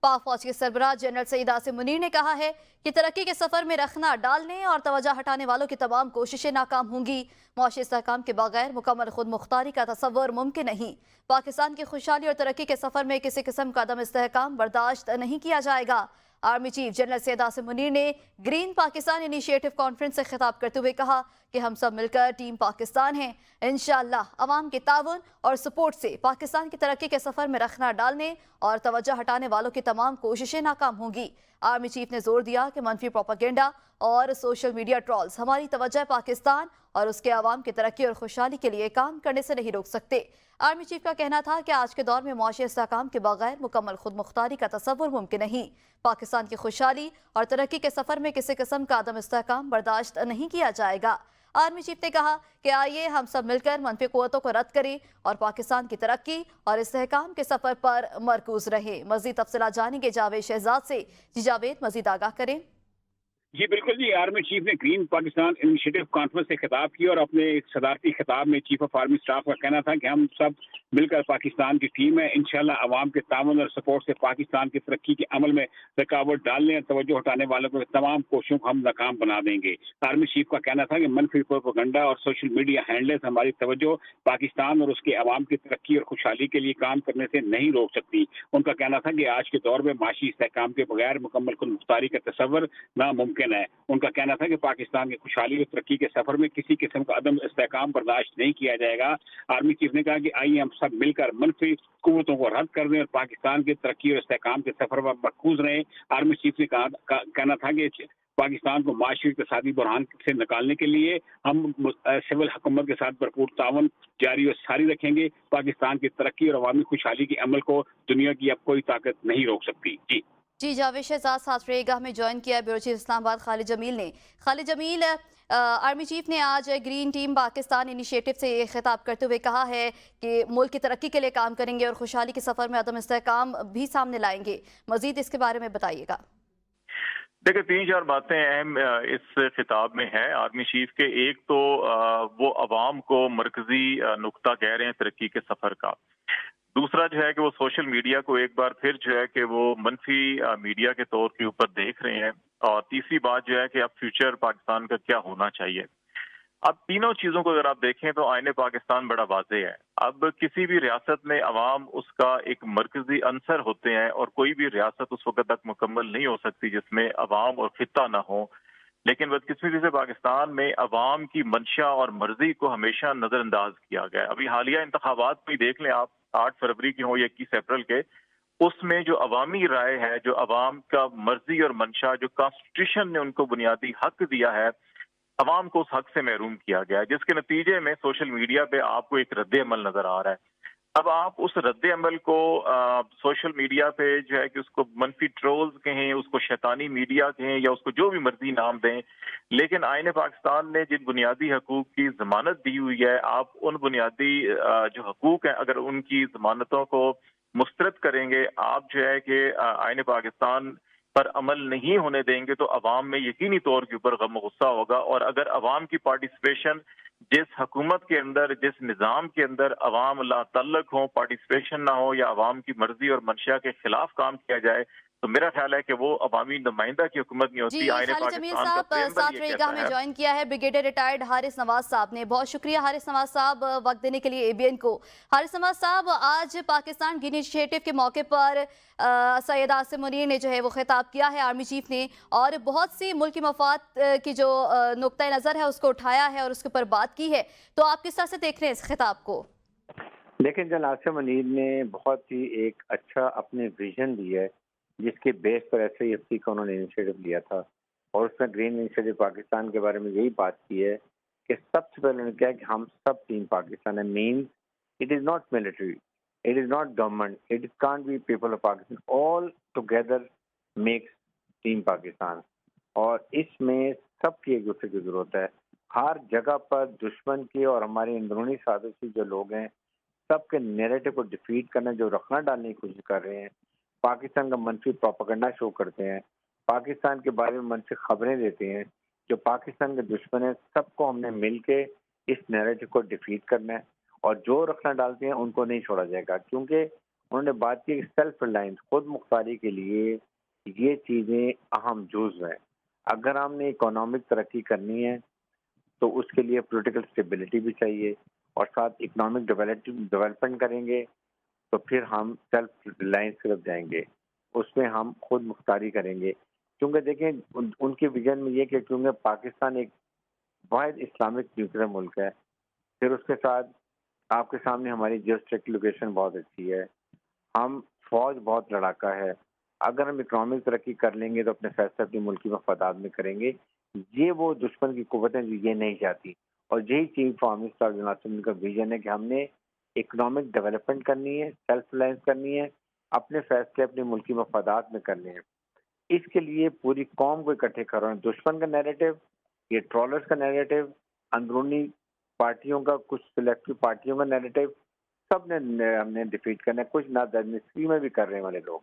पाक फौज के सरबराह जनरल सईद आसिम मुनीर ने कहा है कि तरक्की के सफर में रखना डालने और तवज्जो हटाने वालों की तमाम कोशिशें नाकाम होंगी। मुआशी इस्तेहकाम के बगैर मुकम्मल खुद मुख्तारी का तसव्वुर मुमकिन नहीं। पाकिस्तान की खुशहाली और तरक्की के सफर में किसी किस्म का अदम इस्तेहकाम बर्दाश्त नहीं किया जाएगा। Army chief general Saeed Asim Munir ने ग्रीन पाकिस्तान इनिशिएटिव कॉन्फ्रेंस से खिताब करते हुए कहा कि हम सब मिलकर टीम पाकिस्तान हैं। इंशाअल्लाह अवाम के ताउन और सपोर्ट से पाकिस्तान की तरक्की के सफर में रखना डालने और तवज्जो हटाने वालों की तमाम कोशिशें नाकाम होंगी। आर्मी चीफ ने जोर दिया कि मनफी प्रोपेगेंडा और सोशल मीडिया ट्रॉल्स हमारी तवज्जो पाकिस्तान और उसके अवाम की तरक्की और खुशहाली के लिए काम करने से नहीं रोक सकते। आर्मी चीफ का कहना था कि आज के दौर में मुआशी इस्तेहकाम के बगैर मुकम्मल खुद मुख्तारी का तसव्वुर मुमकिन नहीं। पाकिस्तान की खुशहाली और तरक्की के सफर में किसी किस्म का अदम इस्तेहकाम बर्दाश्त नहीं किया जाएगा। आर्मी चीफ ने कहा कि आइए हम सब मिलकर मनफी कुव्वतों को रद्द करें और पाकिस्तान की तरक्की और इस्तेहकाम के सफर पर मरकूज रहे। मजीद तफसीलात जानेंगे जावेद शहजाद से। जी जावेद, मजीद आगाह करें। जी बिल्कुल जी, आर्मी चीफ ने ग्रीन पाकिस्तान इनिशिएटिव कॉन्फ्रेंस से खिताब किया और अपने एक सदारती खिताब में चीफ ऑफ आर्मी स्टाफ का कहना था कि हम सब मिलकर पाकिस्तान की टीम है। इंशाल्लाह अवाम के ताउन और सपोर्ट से पाकिस्तान की तरक्की के अमल में रुकावट डालने और तवज्जो हटाने वालों को तमाम कोशिशों को हम नाकाम बना देंगे। आर्मी चीफ का कहना था कि मनफी प्रोपेगेंडा और सोशल मीडिया हैंडल्स हमारी तवज्जो पाकिस्तान और उसके अवाम की तरक्की और खुशहाली के लिए काम करने से नहीं रोक सकती। उनका कहना था कि आज के दौर में माशी इस्तेहकाम के बगैर मुकम्मल खुद मुख्तारी का तसव्वुर नामुमकिन है। उनका कहना था कि पाकिस्तान की खुशहाली और तरक्की के सफर में किसी किस्म का अदम इस्तेहकाम बर्दाश्त नहीं किया जाएगा। आर्मी चीफ ने कहा कि आइए हम सब मिलकर मनफी कुव्वतों को रद्द कर दें और पाकिस्तान की तरक्की और इस्तेहकाम के सफर पर मरकूज रहें। आर्मी चीफ ने कहना था कि पाकिस्तान को माशी इक़्तिसादी बुरहान से निकालने के लिए हम सिविल हुकूमत के साथ भरपूर ताउन जारी और सारी रखेंगे। पाकिस्तान की तरक्की और अवामी खुशहाली के अमल को दुनिया की अब कोई ताकत नहीं रोक सकती। जी जावेद शहजाद साथ रहेगा में ज्वाइन किया ब्यूरो चीफ इस्लामाबाद खालिद जमील ने। खालिद जमील, आर्मी चीफ ने आज ग्रीन टीम पाकिस्तान इनिशिएटिव से ये खिताब करते हुए कहा है कि मुल्क की तरक्की के लिए काम करेंगे और खुशहाली के सफर में अदम इस्तेहकाम भी सामने लाएंगे। मजीद इसके बारे में बताइएगा। देखिए, तीन चार बातें अहम इस खिताब में है आर्मी चीफ के। एक तो वो अवाम को मरकजी नुक्ता कह रहे हैं तरक्की के सफर का। दूसरा जो है कि वो सोशल मीडिया को एक बार फिर जो है कि वो मनफी मीडिया के तौर के ऊपर देख रहे हैं। और तीसरी बात जो है कि अब फ्यूचर पाकिस्तान का क्या होना चाहिए। अब तीनों चीजों को अगर आप देखें तो आईने पाकिस्तान बड़ा वाज़ेह है। अब किसी भी रियासत में अवाम उसका एक मरकजी अंसर होते हैं और कोई भी रियासत उस वक्त तक मुकम्मल नहीं हो सकती जिसमें अवाम और खिता ना हो। लेकिन बदकिस्मती से पाकिस्तान में अवाम की मंशा और मर्जी को हमेशा नजरअंदाज किया गया। अभी हालिया इंतखाबात में देख लें आप, 8 फरवरी की हो या 21 अप्रैल के, उसमें जो अवामी राय है, जो अवाम का मर्जी और मंशा, जो कॉन्स्टिट्यूशन ने उनको बुनियादी हक दिया है, अवाम को उस हक से महरूम किया गया है, जिसके नतीजे में सोशल मीडिया पे आपको एक रद्द अमल नजर आ रहा है। अब आप उस रद्द अमल को सोशल मीडिया पे जो है कि उसको मनफी ट्रोल्स कहें, उसको शैतानी मीडिया कहें या उसको जो भी मर्जी नाम दें, लेकिन आईने पाकिस्तान ने जिन बुनियादी हकूक की जमानत दी हुई है, आप उन बुनियादी जो हकूक हैं अगर उनकी जमानतों को मुस्तरद करेंगे, आप जो है कि आईने पाकिस्तान पर अमल नहीं होने देंगे तो अवाम में यकीनी तौर के ऊपर गम गुस्सा होगा। और अगर अवाम की पार्टिसिपेशन जिस हुकूमत के अंदर, जिस निज़ाम के अंदर अवाम ला तल्लक हो, पार्टिसिपेशन ना हो या अवाम की मर्जी और मंशा के खिलाफ काम किया जाए, तो मेरा ख्याल है कि वो अवामी नुमाइंदा की हुकूमत नहीं होती। जी आईने खालिद जमील पाकिस्तान का साहब प्रेम्बल साथ ये रहेगा कहता में है। ज्वाइन किया है ब्रिगेडियर रिटायर्ड हारिस नवाज साहब ने। बहुत शुक्रिया हारिस नवाज साहब वक्त देने के लिए एबीएन को। हारिस नवाज साहब, आज पाकिस्तान इनिशिएटिव के मौके पर सैयद आसिम मुनीर ने जो है वो खिताब किया है आर्मी चीफ ने, और बहुत सी मुल्की मफाद की जो नुक्ता नज़र है उसको उठाया है और उसके ऊपर बात की है। तो आप किस तरह से देख रहे हैं इस खिताब को? लेकिन जनाब आसिम मुनीर ने बहुत ही एक अच्छा अपने विजन दी है, जिसके बेस पर SIFC का उन्होंने इनिशिएटिव लिया था। और उसमें ग्रीन इनिशिएटिव पाकिस्तान के बारे में यही बात की है कि सबसे पहले उन्होंने कहा कि हम सब टीम पाकिस्तान है। Means it is not military, it is not government, it can't be people of Pakistan, all together makes team Pakistan. और इसमें सबकी एक दूसरे की जरूरत है। हर जगह पर दुश्मन की और हमारी अंदरूनी साजिशी जो लोग हैं, सबके नैरेटिव को डिफीट करना, जो रखना डालने की कोशिश कर रहे हैं, पाकिस्तान का मनफी प्रोपेगेंडा शो करते हैं, पाकिस्तान के बारे में मनफी खबरें देते हैं, जो पाकिस्तान के दुश्मन है, सबको हमने मिल के इस नैरेटिव को डिफीट करना है। और जो रखना डालते हैं उनको नहीं छोड़ा जाएगा, क्योंकि انہوں نے بات کی سیلف ریلائنس، خود مختاری کے لیے یہ چیزیں اہم جزو ہیں. اگر ہم نے اکنامک ترقی کرنی ہے تو اس کے لیے پولیٹیکل اسٹیبلٹی بھی چاہیے، اور ساتھ اکنامک ڈیولپمنٹ کریں گے تو پھر ہم سیلف ریلائنس کی طرف جائیں گے، اس میں ہم خود مختاری کریں گے. کیونکہ دیکھیں ان کی ویژن میں یہ کہ کیونکہ پاکستان ایک واحد اسلامک نیوکلیئر ملک ہے، پھر اس کے ساتھ آپ کے سامنے ہماری جیوسٹریٹجک لوکیشن بہت اچھی ہے، ہم فوج بہت لڑاکا ہے. اگر ہم اکنامک ترقی کر لیں گے تو اپنے فیصلے اپنی ملکی مفادات میں کریں گے. یہ وہ دشمن کی قوتیں جو یہ نہیں چاہتی، اور یہی chief army staff general assembly کا ویژن ہے کہ ہم نے اکنامک ڈیولپمنٹ کرنی ہے، سیلف ریلائنس کرنی ہے، اپنے فیصلے اپنے ملکی مفادات میں کرنے ہیں. اس کے لیے پوری قوم کو اکٹھے کرو. دشمن کا نیریٹو، یہ ٹرولرز کا نیریٹو، اندرونی پارٹیوں کا، کچھ سلیکٹو پارٹیوں کا نیریٹو، سب نے ہم نے ڈیفیٹ کرنا ہے. کچھ نادانستگی میں بھی کر رہے ہیں والے لوگ.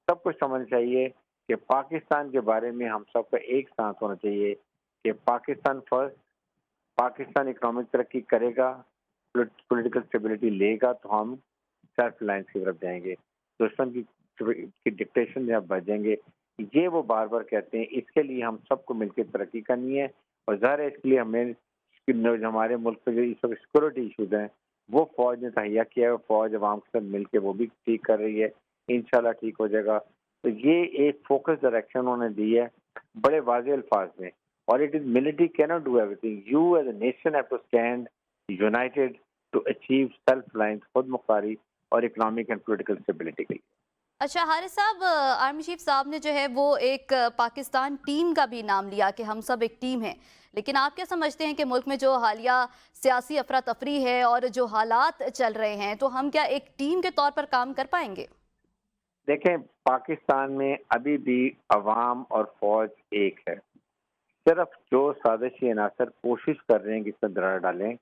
سب کچھ سمجھ چاہیے کہ پاکستان کے بارے میں ہم سب کا ایک ساتھ ہونا چاہیے کہ پاکستان فرسٹ. پاکستان اکنامک ترقی کرے گا، پولیٹیکل اسٹیبلٹی لے گا تو ہم سیلف ریلائنس کی طرف جائیں گے، دشمن کی ڈکٹیشن سے ہم بچ جائیں گے. یہ وہ بار بار کہتے ہیں. اس کے لیے ہم سب کو مل کے ترقی کرنی ہے، اور ظاہر ہے اس کے لیے ہمیں جو ہمارے ملک میں جو اس وقت سیکورٹی ایشوز ہیں وہ فوج نے تہیا کیا ہے. فوج عوام کے ساتھ مل کے وہ بھی ٹھیک کر رہی ہے، انشاءاللہ ٹھیک ہو جائے گا. تو یہ ایک فوکس ڈائریکشن انہوں نے دی ہے بڑے واضح الفاظ میں. اور اٹ از ملٹری کی not do everything, you as a nation have to stand united to achieve self reliance, خود مختاری اور اکنامک اینڈ پولیٹیکل اسٹیبلٹی کے لیے. اچھا حارث صاحب، آرمی چیف صاحب نے جو ہے وہ ایک پاکستان ٹیم کا بھی نام لیا کہ ہم سب ایک ٹیم ہیں، لیکن آپ کیا سمجھتے ہیں کہ ملک میں جو حالیہ سیاسی افراتفری ہے اور جو حالات چل رہے ہیں تو ہم کیا ایک ٹیم کے طور پر کام کر پائیں گے؟ دیکھیں پاکستان میں ابھی بھی عوام اور فوج ایک ہے. صرف جو سازشی عناصر کوشش کر رہے ہیں کہ اس میں درار ڈالیں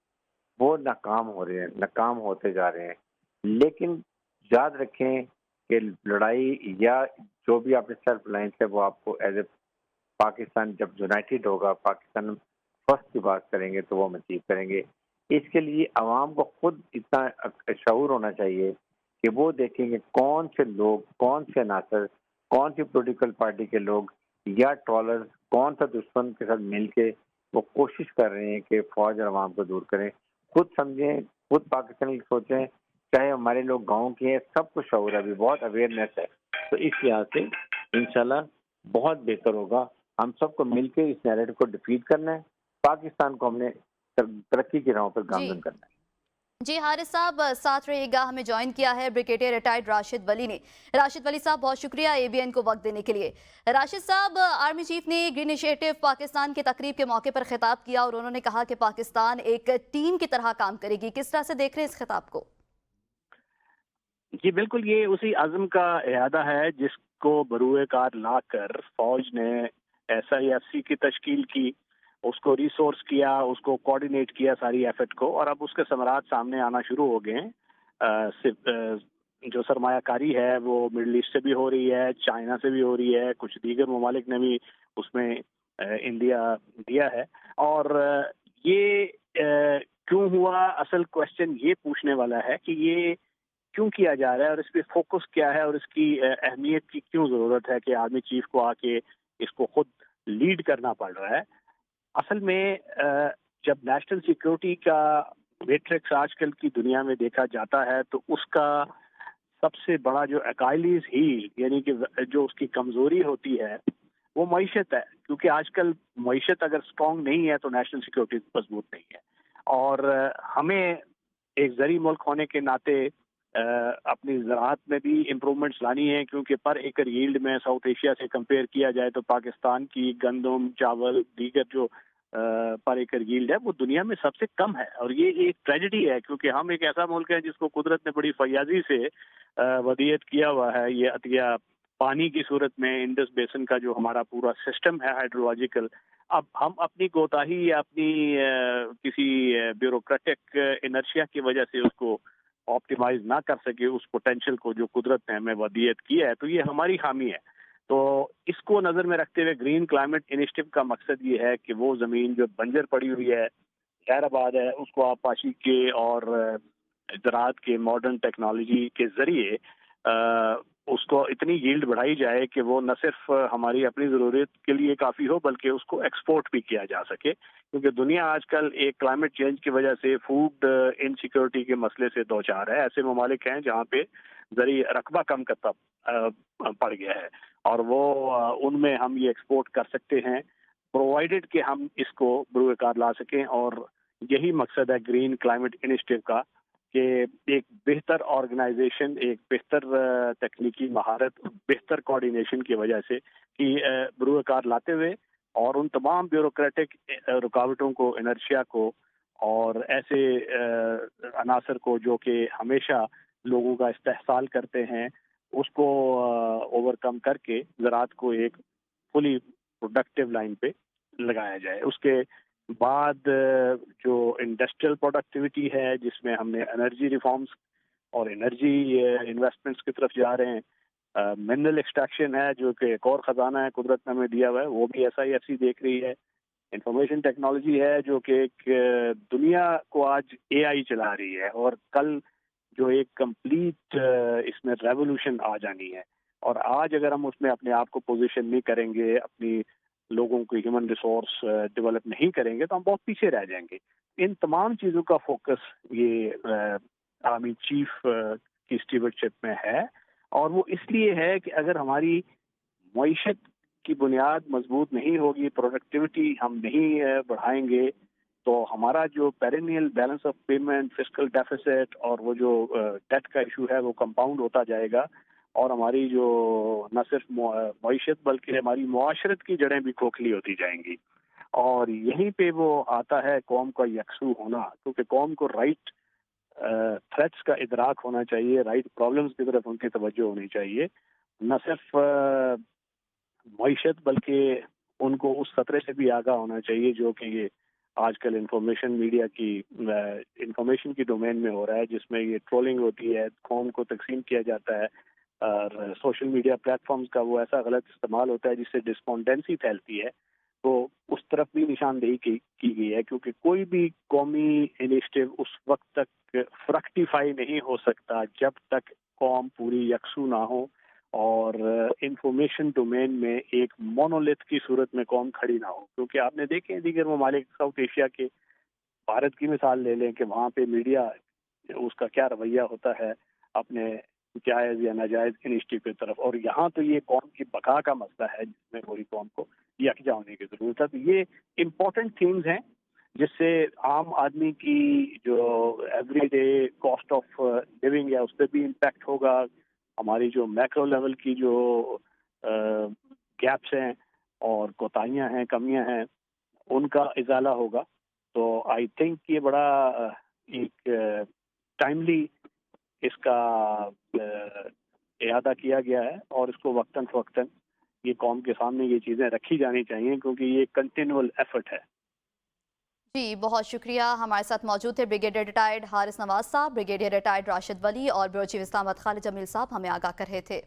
وہ ناکام ہو رہے ہیں، ناکام ہوتے جا رہے ہیں. لیکن یاد رکھیں کہ لڑائی یا جو بھی آپ نے سیلف ریلائنس ہے وہ آپ کو ایز اے پاکستان جب یونائٹیڈ ہوگا، پاکستان فرسٹ کی بات کریں گے تو وہ ہم اچیو کریں گے. اس کے لیے عوام کو خود اتنا شعور ہونا چاہیے کہ وہ دیکھیں گے کون سے لوگ، کون سے عناصر، کون سی پولیٹیکل پارٹی کے لوگ یا ٹرولرز کون سا دشمن کے ساتھ مل کے وہ کوشش کر رہے ہیں کہ فوج اور عوام کو دور کریں. خود سمجھیں، خود پاکستان کی سوچیں، چاہے ہمارے لوگ گاؤں کے ہیں، سب کو شعور ہے، ابھی بہت اویئرنیس ہے. تو اس لحاظ سے انشاءاللہ بہت بہتر ہوگا. ہم سب کو مل کے اس نیریٹو کو ڈیفیٹ کرنا ہے، پاکستان کو ہم نے ترقی کی راہوں پر گامزن کرنا ہے. جی حارث صاحب ساتھ رہیے گا. ہمیں جوائن کیا ہے بریگیڈیئر ریٹائرڈ راشد ولی نے. راشد ولی صاحب بہت شکریہ ABN کو وقت دینے کے لیے. راشد صاحب، آرمی چیف نے گرین انیشیٹو پاکستان کی تقریب کے موقع پر خطاب کیا اور انہوں نے کہا کہ پاکستان ایک ٹیم کی طرح کام کرے گی. کس طرح سے دیکھ رہے ہیں اس خطاب کو؟ جی بالکل، یہ اسی عزم کا اعادہ ہے جس کو بروئے کار لا کر فوج نے SIFC کی تشکیل کی، اس کو ریسورس کیا، اس کو کوارڈینیٹ کیا ساری ایفرٹ کو، اور اب اس کے ثمرات سامنے آنا شروع ہو گئے ہیں. جو سرمایہ کاری ہے وہ مڈل ایسٹ سے بھی ہو رہی ہے، چائنا سے بھی ہو رہی ہے، کچھ دیگر ممالک نے بھی اس میں انڈیا دیا ہے. اور یہ کیوں ہوا، اصل کوشچن یہ پوچھنے والا ہے کہ یہ کیوں کیا جا رہا ہے اور اس پہ فوکس کیا ہے اور اس کی اہمیت کی کیوں ضرورت ہے کہ آرمی چیف کو آ کے اس کو خود لیڈ کرنا پڑ رہا ہے. اصل میں جب نیشنل سیکیورٹی کا میٹرکس آج کل کی دنیا میں دیکھا جاتا ہے تو اس کا سب سے بڑا جو اکائلیز ہیل، یعنی کہ جو اس کی کمزوری ہوتی ہے وہ معیشت ہے. کیونکہ آج کل معیشت اگر اسٹرانگ نہیں ہے تو نیشنل سیکیورٹی مضبوط نہیں ہے. اور ہمیں ایک زرعی ملک ہونے کے ناطے اپنی زراعت میں بھی امپرومنٹس لانی ہے، کیونکہ پر ایکر ییلڈ میں ساؤتھ ایشیا سے کمپیئر کیا جائے تو پاکستان کی گندم، چاول، دیگر جو پر ایکر ییلڈ ہے وہ دنیا میں سب سے کم ہے. اور یہ ایک ٹریجڈی ہے کیونکہ ہم ایک ایسا ملک ہے جس کو قدرت نے بڑی فیاضی سے ودیعت کیا ہوا ہے یہ عطیہ پانی کی صورت میں. انڈس بیسن کا جو ہمارا پورا سسٹم ہے ہائیڈرولوجیکل، اب ہم اپنی کوتاہی یا اپنی کسی بیوروکریٹک انرشیا کی وجہ سے اس کو آپٹیمائز نہ کر سکے، اس پوٹینشیل کو جو قدرت نے ہمیں ودیعت کیا ہے، تو یہ ہماری خامی ہے. تو اس کو نظر میں رکھتے ہوئے گرین کلائمیٹ انیشیٹو کا مقصد یہ ہے کہ وہ زمین جو بنجر پڑی ہوئی ہے، خیر آباد ہے، اس کو آبپاشی کے اور زراعت کے ماڈرن ٹیکنالوجی کے ذریعے उसको इतनी यील्ड बढ़ाई जाए कि वो न सिर्फ हमारी अपनी ज़रूरत के लिए काफ़ी हो बल्कि उसको एक्सपोर्ट भी किया जा सके, क्योंकि दुनिया आजकल एक क्लाइमेट चेंज की वजह से फूड इनसिक्योरिटी के मसले से दो चार है। ऐसे ममालिक हैं जहाँ पे ज़रिए रकबा कम करता पड़ गया है, और वो उनमें हम ये एक्सपोर्ट कर सकते हैं प्रोवाइडेड कि हम इसको बरूए कार ला सकें। और यही मकसद है ग्रीन क्लाइमेट इनिशिएटिव का, कि एक बेहतर ऑर्गेनाइजेशन, एक बेहतर तकनीकी महारत, बेहतर कोऑर्डिनेशन की वजह से कि बरूए कार लाते हुए और उन तमाम ब्यूरोक्रेटिक रुकावटों को, इनर्शिया को और ऐसे अनासर को जो कि हमेशा लोगों का इस्तेहसाल करते हैं, उसको ओवरकम करके ज़राअत को एक फुली प्रोडक्टिव लाइन पे लगाया जाए। उसके बाद जो इंडस्ट्रियल प्रोडक्टिविटी है, जिसमें हमने एनर्जी रिफॉर्म्स और एनर्जी इन्वेस्टमेंट्स की तरफ जा रहे हैं, मिनरल एक्सट्रैक्शन है जो कि एक और ख़जाना है कुदरत ने हमें दिया हुआ है, वो भी SIFC देख रही है। इंफॉर्मेशन टेक्नोलॉजी है जो कि एक दुनिया को आज AI चला रही है, और कल जो एक कंप्लीट इसमें रेवोल्यूशन आ जानी है। और आज अगर हम उसमें अपने आप को पोजीशन नहीं करेंगे, अपनी लोगों को ह्यूमन रिसोर्स डेवलप नहीं करेंगे, तो हम बहुत पीछे रह जाएंगे। इन तमाम चीज़ों का फोकस ये आर्मी चीफ की स्टीवर्डशिप में है, और वो इसलिए है कि अगर हमारी मईशत की बुनियाद मजबूत नहीं होगी, प्रोडक्टिविटी हम नहीं बढ़ाएंगे, तो हमारा जो perennial balance of payment, fiscal deficit और वो जो डेट का इशू है वो कंपाउंड होता जाएगा, और हमारी जो न सिर्फ मईशत बल्कि हमारी मुआशरत की जड़ें भी खोखली होती जाएंगी। और यहीं पे वो आता है कौम का यकसू होना, क्योंकि कौम को राइट थ्रेट्स का इदराक होना चाहिए, राइट प्रॉब्लम्स की तरफ उनकी तवज्जो होनी चाहिए, न सिर्फ मईशत बल्कि उनको उस खतरे से भी आगाह होना चाहिए जो कि ये आजकल इंफॉर्मेशन मीडिया की इंफॉर्मेशन की डोमेन में हो रहा है, जिसमें ये ट्रोलिंग होती है, कौम को तकसीम किया जाता है, और सोशल मीडिया प्लेटफॉर्म्स का वो ऐसा गलत इस्तेमाल होता है जिससे डिस्पोंडेंसी फैलती है। तो उस तरफ भी निशानदेही की गई है, क्योंकि कोई भी कौमी इनिशिएटिव उस वक्त तक फ्रक्टिफाई नहीं हो सकता जब तक कौम पूरी यकसू ना हो और इंफॉर्मेशन डोमेन में एक मोनोलिथ की सूरत में कौम खड़ी ना हो। क्योंकि आपने देखे दीगर ममालिक साउथ एशिया के, भारत की मिसाल ले लें कि वहाँ पे मीडिया उसका क्या रवैया होता है अपने जायज़ या नाजायज़ इनिशिएटिव की तरफ, और यहाँ तो ये कौम की बका का मसला है जिसमें पूरी कौम को यकजा होने की ज़रूरत है। तो ये इम्पोर्टेंट थिंग्स हैं जिससे आम आदमी की जो एवरीडे कॉस्ट ऑफ लिविंग है उस पर भी इम्पैक्ट होगा, हमारी जो मैक्रो लेवल की जो गैप्स हैं और कोताहियाँ हैं, कमियाँ हैं, उनका इजाला होगा। तो आई थिंक ये बड़ा एक टाइमली इसका इयादा किया गया है, और इसको वक्तन फवक्तन ये कौम के सामने ये चीज़ें रखी जानी चाहिए, क्योंकि ये कंटिन्यूअल एफर्ट है। जी, बहुत शुक्रिया। हमारे साथ मौजूद थे ब्रिगेडियर रिटायर्ड हारिस नवाज साहब, ब्रिगेडियर रिटायर्ड राशिद वली और ब्यूरो चीफ इस्लामाबाद खालिद जमील साहब हमें आगाह कर रहे थे।